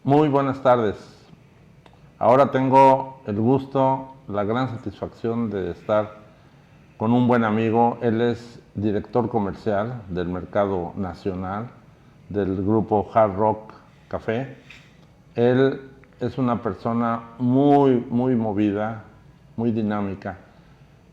Muy buenas tardes. Ahora tengo el gusto, la gran satisfacción de estar con un buen amigo. Él es director comercial del mercado nacional del grupo Hard Rock Café. Él es una persona muy movida, muy dinámica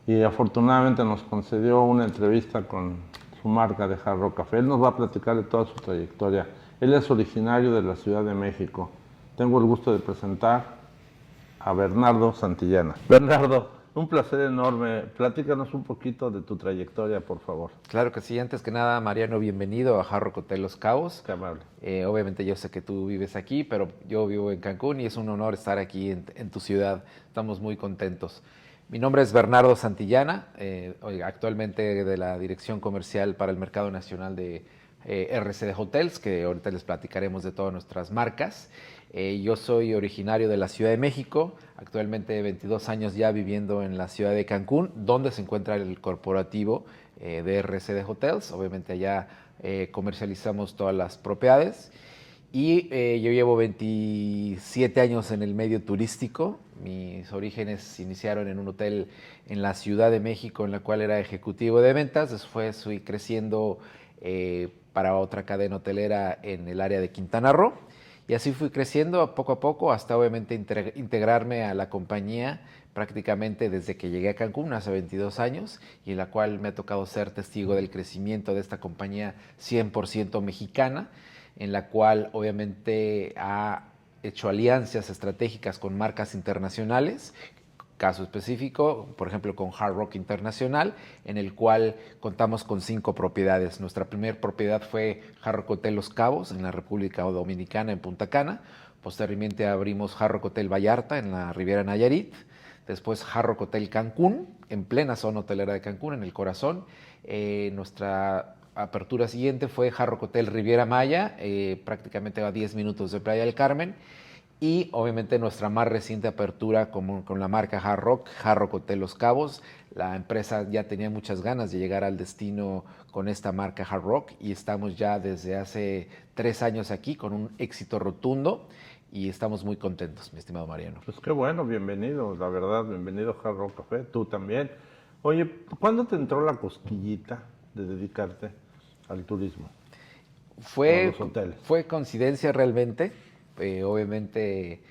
y afortunadamente nos concedió una entrevista con su marca de Hard Rock Café. Él nos va a platicar de toda su trayectoria. Él es originario de la Ciudad de México. Tengo el gusto de presentar a Bernardo Santillana. Bernardo, un placer enorme. Platícanos un poquito de tu trayectoria, por favor. Claro que sí, antes que nada, Mariano, bienvenido a Jarro Hotel Los Cabos. Qué amable. Obviamente yo sé que tú vives aquí, pero yo vivo en Cancún y es un honor estar aquí en tu ciudad. Estamos muy contentos. Mi nombre es Bernardo Santillana, actualmente de la Dirección Comercial para el Mercado Nacional de RCD Hotels, que ahorita les platicaremos de todas nuestras marcas. Yo soy originario de la Ciudad de México, actualmente 22 años ya viviendo en la ciudad de Cancún, donde se encuentra el corporativo de RCD Hotels. Obviamente allá comercializamos todas las propiedades. Y yo llevo 27 años en el medio turístico. Mis orígenes se iniciaron en un hotel en la Ciudad de México, en la cual era ejecutivo de ventas. Después fui creciendo para otra cadena hotelera en el área de Quintana Roo. Y así fui creciendo poco a poco hasta obviamente integrarme a la compañía prácticamente desde que llegué a Cancún hace 22 años, y en la cual me ha tocado ser testigo del crecimiento de esta compañía 100% mexicana, en la cual obviamente ha hecho alianzas estratégicas con marcas internacionales. Caso específico, por ejemplo, con Hard Rock Internacional, en el cual contamos con 5 propiedades. Nuestra primera propiedad fue Hard Rock Hotel Los Cabos, en la República Dominicana, en Punta Cana. Posteriormente abrimos Hard Rock Hotel Vallarta, en la Riviera Nayarit. Después Hard Rock Hotel Cancún, en plena zona hotelera de Cancún, en el corazón. Nuestra apertura siguiente fue Hard Rock Hotel Riviera Maya, prácticamente a 10 minutos de Playa del Carmen. Y obviamente nuestra más reciente apertura con la marca Hard Rock Hotel Los Cabos. La empresa ya tenía muchas ganas de llegar al destino con esta marca Hard Rock, y estamos ya desde hace 3 años aquí con un éxito rotundo y estamos muy contentos, mi estimado Mariano. Pues qué bueno, bienvenido, la verdad, bienvenido a Hard Rock Café, tú también. Oye, ¿cuándo te entró la cosquillita de dedicarte al turismo o a Fue, los hoteles? fue coincidencia realmente. Obviamente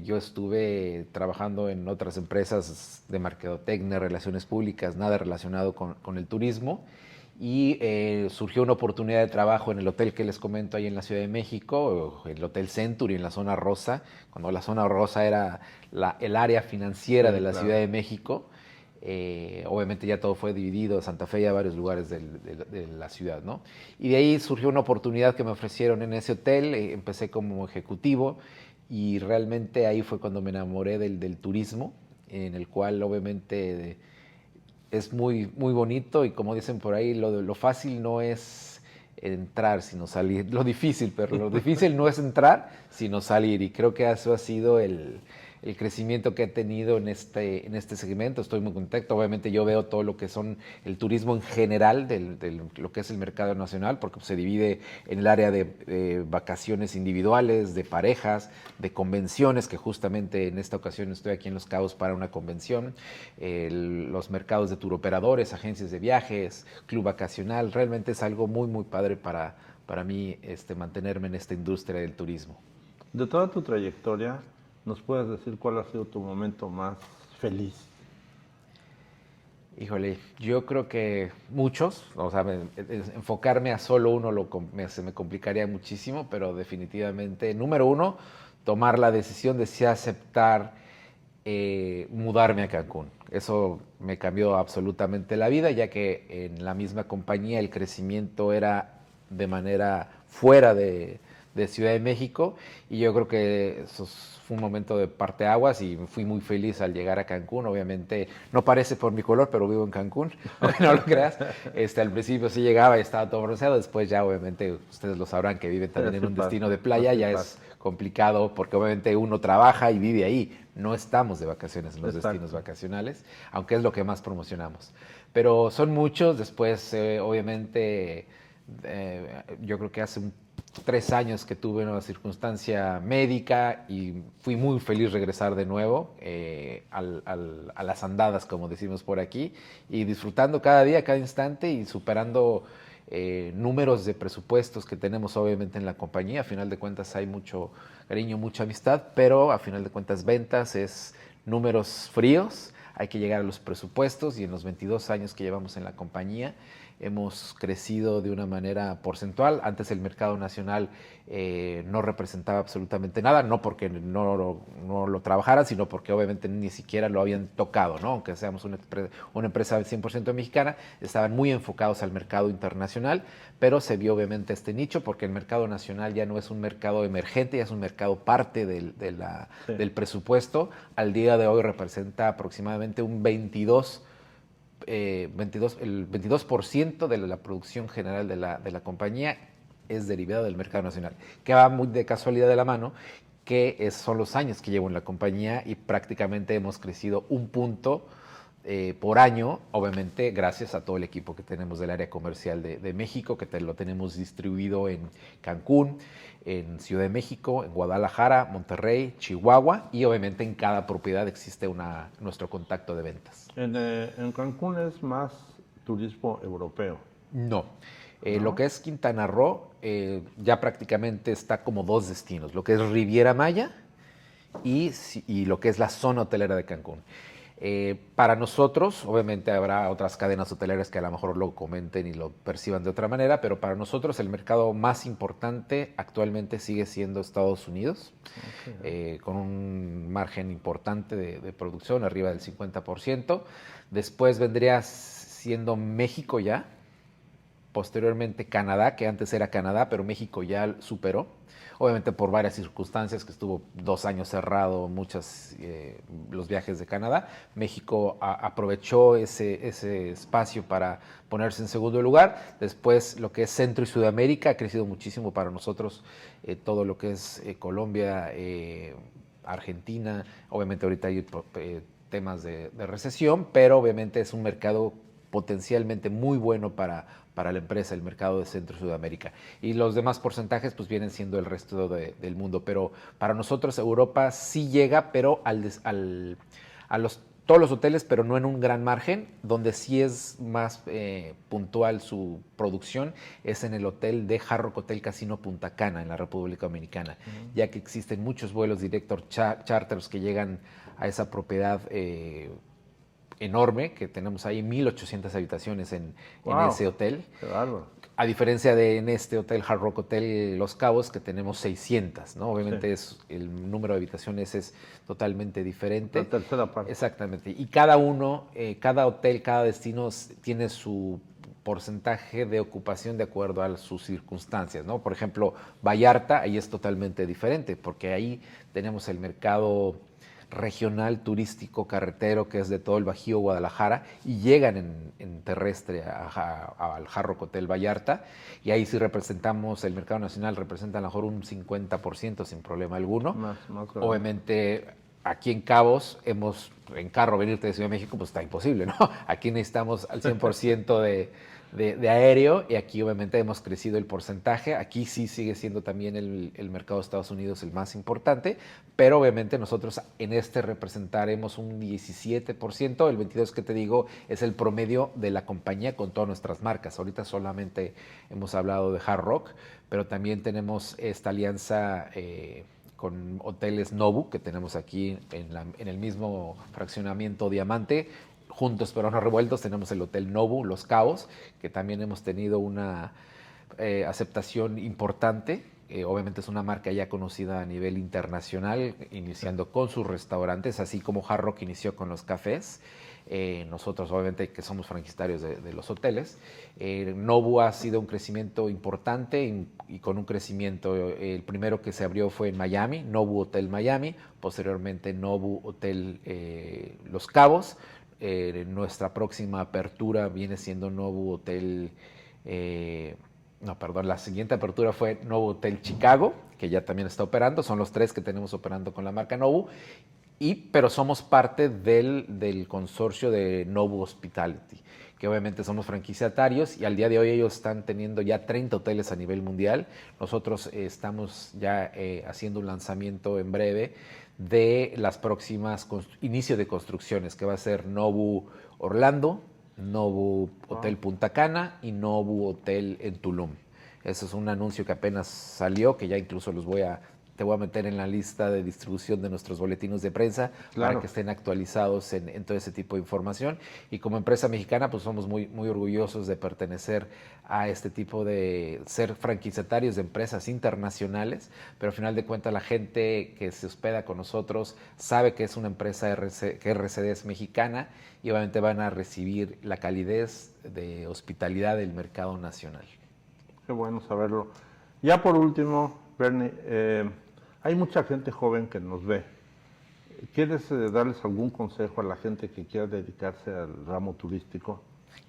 yo estuve trabajando en otras empresas de mercadotecnia, relaciones públicas, nada relacionado con el turismo, y surgió una oportunidad de trabajo en el hotel que les comento ahí en la Ciudad de México, el Hotel Century en la zona rosa, cuando la zona rosa era el área financiera de Sí, la claro. Ciudad de México. Obviamente ya todo fue dividido, Santa Fe y a varios lugares de la ciudad, ¿no? Y de ahí surgió una oportunidad que me ofrecieron en ese hotel. Empecé como ejecutivo y realmente ahí fue cuando me enamoré del turismo, en el cual obviamente es muy bonito, y como dicen por ahí, lo fácil no es entrar sino salir, lo difícil, pero lo difícil no es entrar sino salir, y creo que eso ha sido el crecimiento que he tenido en este segmento. Estoy muy contento. Obviamente yo veo todo lo que son el turismo en general, de lo que es el mercado nacional, porque se divide en el área de vacaciones individuales, de parejas, de convenciones, que justamente en esta ocasión estoy aquí en Los Cabos para una convención, los mercados de turoperadores, agencias de viajes, club vacacional. Realmente es algo muy padre para mí mantenerme en esta industria del turismo. De toda tu trayectoria, ¿nos puedes decir cuál ha sido tu momento más feliz? Híjole, yo creo que muchos, o sea, enfocarme a solo uno se me complicaría muchísimo, pero definitivamente, número uno, tomar la decisión de si aceptar mudarme a Cancún. Eso me cambió absolutamente la vida, ya que en la misma compañía el crecimiento era de manera fuera de Ciudad de México, y yo creo que eso fue un momento de parteaguas y fui muy feliz al llegar a Cancún. Obviamente no parece por mi color, pero vivo en Cancún, aunque no lo creas. Al principio sí llegaba y estaba todo bronceado, después ya obviamente ustedes lo sabrán, que viven también en Así un pasa, destino de playa, así ya pasa. es complicado porque obviamente uno trabaja y vive ahí. No estamos de vacaciones en los destinos Exacto. vacacionales, aunque es lo que más promocionamos. Pero son muchos. Después, obviamente, yo creo que hace 3 años que tuve una circunstancia médica y fui muy feliz regresar de nuevo a las andadas, como decimos por aquí, y disfrutando cada día, cada instante y superando números de presupuestos que tenemos obviamente en la compañía. A final de cuentas hay mucho cariño, mucha amistad, pero a final de cuentas ventas es números fríos, hay que llegar a los presupuestos y en los 22 años que llevamos en la compañía hemos crecido de una manera porcentual. Antes el mercado nacional no representaba absolutamente nada, no porque no lo trabajaran, sino porque obviamente ni siquiera lo habían tocado, ¿no? Aunque seamos una empresa 100% mexicana, estaban muy enfocados al mercado internacional, pero se vio obviamente este nicho porque el mercado nacional ya no es un mercado emergente, ya es un mercado parte del presupuesto. Al día de hoy representa aproximadamente un el 22% de la producción general de la compañía es derivada del mercado nacional, que va muy de casualidad de la mano, son los años que llevo en la compañía y prácticamente hemos crecido un punto por año, obviamente gracias a todo el equipo que tenemos del área comercial de México, que lo tenemos distribuido en Cancún, en Ciudad de México, en Guadalajara, Monterrey, Chihuahua y obviamente en cada propiedad existe nuestro contacto de ventas. En Cancún es más turismo europeo. No. Lo que es Quintana Roo ya prácticamente está como dos destinos, lo que es Riviera Maya y lo que es la zona hotelera de Cancún. Para nosotros, obviamente habrá otras cadenas hoteleras que a lo mejor lo comenten y lo perciban de otra manera, pero para nosotros el mercado más importante actualmente sigue siendo Estados Unidos, con un margen importante de producción, arriba del 50%. Después vendría siendo México ya, posteriormente Canadá, que antes era Canadá, pero México ya superó. Obviamente por varias circunstancias, que estuvo 2 años cerrado, los viajes de Canadá. México aprovechó ese espacio para ponerse en segundo lugar. Después lo que es Centro y Sudamérica ha crecido muchísimo para nosotros, todo lo que es Colombia, Argentina. Obviamente ahorita hay temas de recesión, pero obviamente es un mercado potencialmente muy bueno para la empresa, el mercado de Centro y Sudamérica. Y los demás porcentajes pues vienen siendo el resto del mundo. Pero para nosotros Europa sí llega, pero todos los hoteles, pero no en un gran margen. Donde sí es más puntual su producción es en el hotel de Hard Rock Hotel Casino Punta Cana, en la República Dominicana, ya que existen muchos vuelos directos charters que llegan a esa propiedad enorme, que tenemos ahí 1,800 habitaciones en ese hotel. Claro. A diferencia de en este hotel, Hard Rock Hotel Los Cabos, que tenemos 600, ¿no? Obviamente el número de habitaciones es totalmente diferente. La tercera parte. Exactamente. Y cada hotel, cada destino tiene su porcentaje de ocupación de acuerdo a sus circunstancias, ¿no? Por ejemplo, Vallarta, ahí es totalmente diferente, porque ahí tenemos el mercado regional turístico carretero que es de todo el Bajío, Guadalajara, y llegan en terrestre al Hard Rock Hotel Vallarta, y ahí sí representamos, el mercado nacional representa a lo mejor un 50% sin problema alguno. Más obviamente aquí en Cabos, en carro venirte de Ciudad de México, pues está imposible, ¿no? Aquí necesitamos al 100% de aéreo, y aquí obviamente hemos crecido el porcentaje. Aquí sí sigue siendo también el mercado de Estados Unidos el más importante, pero obviamente nosotros en representaremos un 17%, el 22% que te digo es el promedio de la compañía con todas nuestras marcas. Ahorita solamente hemos hablado de Hard Rock, pero también tenemos esta alianza con hoteles Nobu, que tenemos aquí en el mismo fraccionamiento Diamante. Juntos pero no revueltos tenemos el Hotel Nobu, Los Cabos, que también hemos tenido una aceptación importante. Obviamente es una marca ya conocida a nivel internacional, iniciando con sus restaurantes, así como Hard Rock inició con los cafés. Nosotros obviamente que somos franquiciatarios de los hoteles. Nobu ha sido un crecimiento importante y con un crecimiento, el primero que se abrió fue en Miami, Nobu Hotel Miami, posteriormente Nobu Hotel Los Cabos. Nuestra próxima apertura viene siendo Nobu Hotel, la siguiente apertura fue Nobu Hotel Chicago, que ya también está operando. Son los 3 que tenemos operando con la marca Nobu. pero somos parte del consorcio de Nobu Hospitality, que obviamente somos franquiciatarios y al día de hoy ellos están teniendo ya 30 hoteles a nivel mundial. Nosotros estamos ya haciendo un lanzamiento en breve de las próximas inicio de construcciones, que va a ser Nobu Orlando, Nobu Hotel Punta Cana y Nobu Hotel en Tulum. Eso es un anuncio que apenas salió, que ya incluso te voy a meter en la lista de distribución de nuestros boletines de prensa, claro, para que estén actualizados en todo ese tipo de información. Y como empresa mexicana, pues somos muy, muy orgullosos de pertenecer a este tipo de ser franquiciatarios de empresas internacionales, pero al final de cuentas la gente que se hospeda con nosotros sabe que es una empresa que RCD es mexicana y obviamente van a recibir la calidez de hospitalidad del mercado nacional. Qué bueno saberlo. Ya por último, Bernie, hay mucha gente joven que nos ve. ¿Quieres darles algún consejo a la gente que quiera dedicarse al ramo turístico?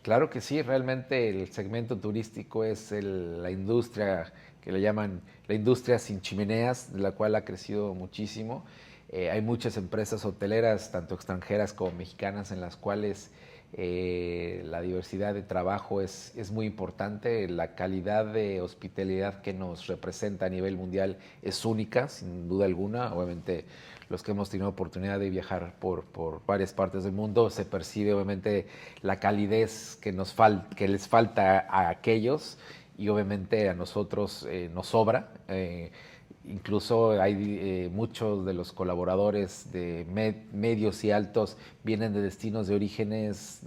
Claro que sí, realmente el segmento turístico es la industria que le llaman la industria sin chimeneas, de la cual ha crecido muchísimo. Hay muchas empresas hoteleras, tanto extranjeras como mexicanas, en las cuales la diversidad de trabajo es muy importante. La calidad de hospitalidad que nos representa a nivel mundial es única, sin duda alguna. Obviamente, los que hemos tenido oportunidad de viajar por varias partes del mundo, se percibe obviamente la calidez que les falta a aquellos y obviamente a nosotros nos sobra. Incluso hay muchos de los colaboradores de medios y altos vienen de destinos de orígenes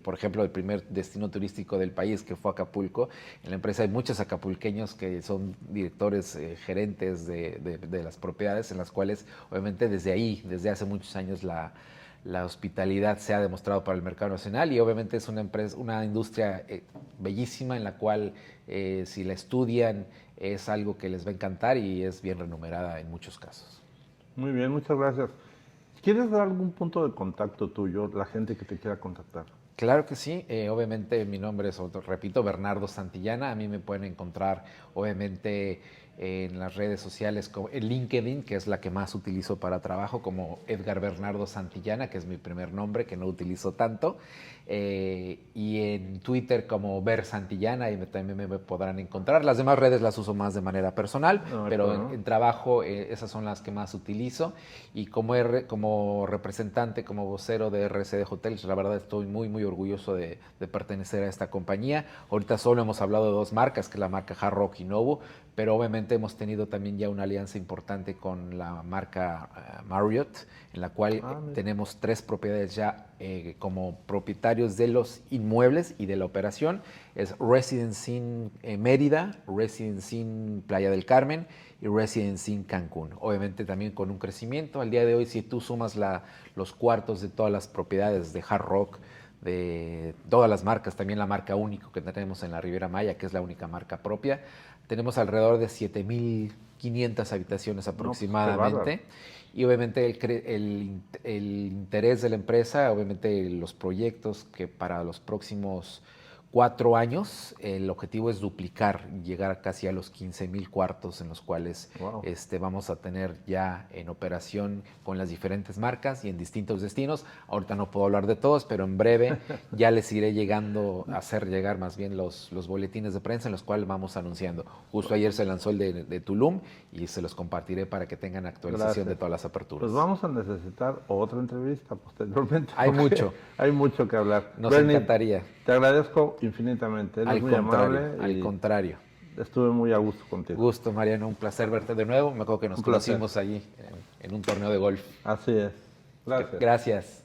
por ejemplo, el primer destino turístico del país, que fue Acapulco. En la empresa hay muchos acapulqueños que son directores, gerentes de las propiedades, en las cuales obviamente desde hace muchos años la hospitalidad se ha demostrado para el mercado nacional y obviamente es una industria bellísima en la cual si la estudian es algo que les va a encantar y es bien remunerada en muchos casos. Muy bien, muchas gracias. ¿Quieres dar algún punto de contacto tuyo, la gente que te quiera contactar? Claro que sí, obviamente mi nombre es, repito, Bernardo Santillana. A mí me pueden encontrar obviamente en las redes sociales, como en LinkedIn, que es la que más utilizo para trabajo, como Edgar Bernardo Santillana, que es mi primer nombre, que no utilizo tanto, y en Twitter como Ber Santillana, y también me podrán encontrar. Las demás redes las uso más de manera personal, pero en trabajo esas son las que más utilizo, y como representante, como vocero de RCD Hotels, la verdad estoy muy, muy orgulloso de pertenecer a esta compañía. Ahorita solo hemos hablado de dos marcas, que es la marca Hard Rock y Nobu, pero obviamente hemos tenido también ya una alianza importante con la marca Marriott, en la cual tenemos 3 propiedades ya como propietarios de los inmuebles y de la operación. Es Residence Inn Mérida, Residence Inn Playa del Carmen y Residence Inn Cancún. Obviamente también con un crecimiento. Al día de hoy, si tú sumas los cuartos de todas las propiedades de Hard Rock, de todas las marcas, también la marca Único que tenemos en la Riviera Maya, que es la única marca propia, tenemos alrededor de 7,500 habitaciones aproximadamente. Y obviamente el interés de la empresa, obviamente los proyectos que para los próximos 4 años, el objetivo es duplicar, llegar casi a los 15,000 cuartos en los cuales vamos a tener ya en operación con las diferentes marcas y en distintos destinos. Ahorita no puedo hablar de todos, pero en breve ya les iré a hacer llegar más bien los boletines de prensa en los cuales vamos anunciando. Justo ayer se lanzó el de Tulum y se los compartiré para que tengan actualización de todas las aperturas. Pues vamos a necesitar otra entrevista posteriormente. Hay mucho. Hay mucho que hablar. Nos encantaría. Te agradezco infinitamente. Eres muy amable. Al contrario. Estuve muy a gusto contigo. Gusto, Mariano. Un placer verte de nuevo. Me acuerdo que nos conocimos allí en un torneo de golf. Así es. Gracias. Gracias.